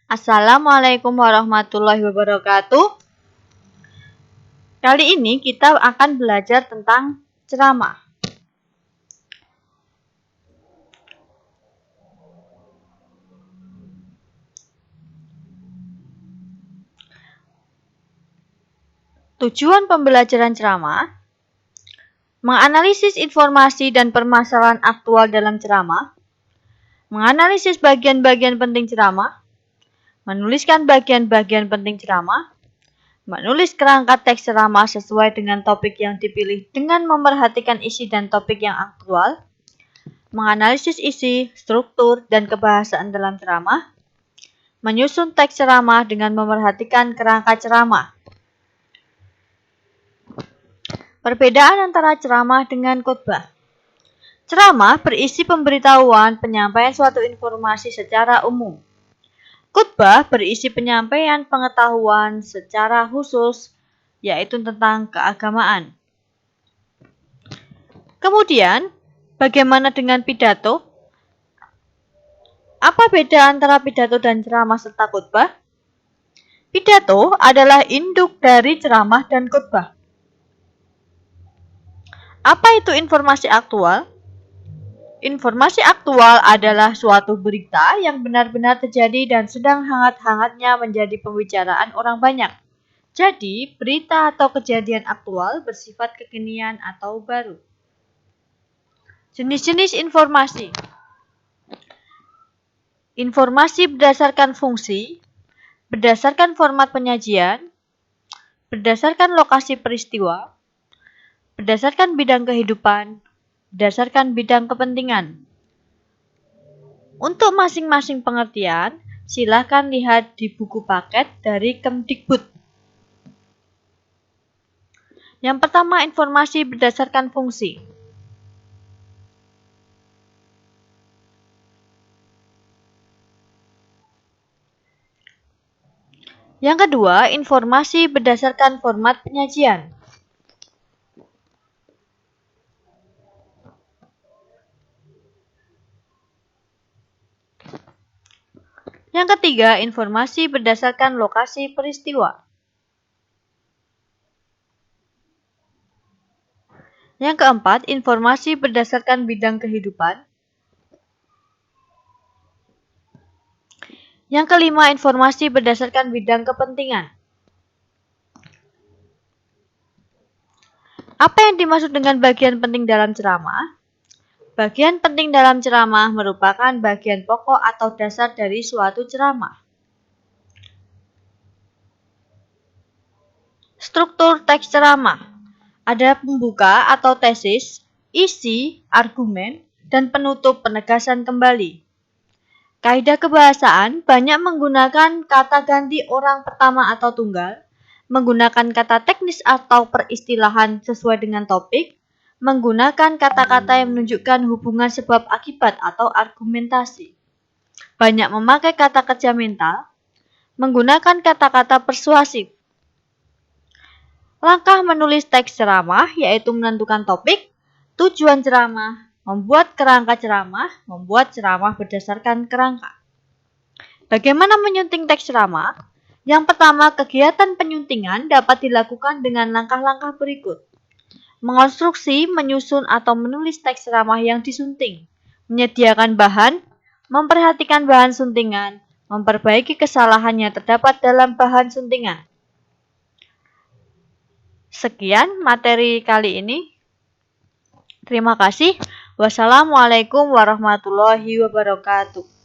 Assalamualaikum warahmatullahi wabarakatuh. Kali ini kita akan belajar tentang ceramah. Tujuan pembelajaran ceramah: menganalisis informasi dan permasalahan aktual dalam ceramah, menganalisis bagian-bagian penting ceramah, menuliskan bagian-bagian penting ceramah, menulis kerangka teks ceramah sesuai dengan topik yang dipilih dengan memerhatikan isi dan topik yang aktual, menganalisis isi, struktur, dan kebahasaan dalam ceramah, menyusun teks ceramah dengan memerhatikan kerangka ceramah. Perbedaan antara ceramah dengan khotbah. Ceramah berisi pemberitahuan penyampaian suatu informasi secara umum. Khotbah berisi penyampaian pengetahuan secara khusus, yaitu tentang keagamaan. Kemudian, bagaimana dengan pidato? Apa beda antara pidato dan ceramah serta khotbah? Pidato adalah induk dari ceramah dan khotbah. Apa itu informasi aktual? Informasi aktual adalah suatu berita yang benar-benar terjadi dan sedang hangat-hangatnya menjadi pembicaraan orang banyak. Jadi, berita atau kejadian aktual bersifat kekinian atau baru. Jenis-jenis informasi. Informasi berdasarkan fungsi, berdasarkan format penyajian, berdasarkan lokasi peristiwa, berdasarkan bidang kehidupan, berdasarkan bidang kepentingan. Untuk masing-masing pengertian, silakan lihat di buku paket dari Kemdikbud. Yang pertama, informasi berdasarkan fungsi. Yang kedua, informasi berdasarkan format penyajian. Yang ketiga, informasi berdasarkan lokasi peristiwa. Yang keempat, informasi berdasarkan bidang kehidupan. Yang kelima, informasi berdasarkan bidang kepentingan. Apa yang dimaksud dengan bagian penting dalam ceramah? Bagian penting dalam ceramah merupakan bagian pokok atau dasar dari suatu ceramah. Struktur teks ceramah. Ada pembuka atau tesis, isi, argumen, dan penutup penegasan kembali. Kaidah kebahasaan banyak menggunakan kata ganti orang pertama atau tunggal, menggunakan kata teknis atau peristilahan sesuai dengan topik, menggunakan kata-kata yang menunjukkan hubungan sebab akibat atau argumentasi. Banyak memakai kata kerja mental, menggunakan kata-kata persuasif. Langkah menulis teks ceramah yaitu menentukan topik, tujuan ceramah, membuat kerangka ceramah, membuat ceramah berdasarkan kerangka. Bagaimana menyunting teks ceramah? Yang pertama, kegiatan penyuntingan dapat dilakukan dengan langkah-langkah berikut. Mengonstruksi, menyusun, atau menulis teks ceramah yang disunting. Menyediakan bahan, memperhatikan bahan suntingan, memperbaiki kesalahan yang terdapat dalam bahan suntingan. Sekian materi kali ini. Terima kasih. Wassalamualaikum warahmatullahi wabarakatuh.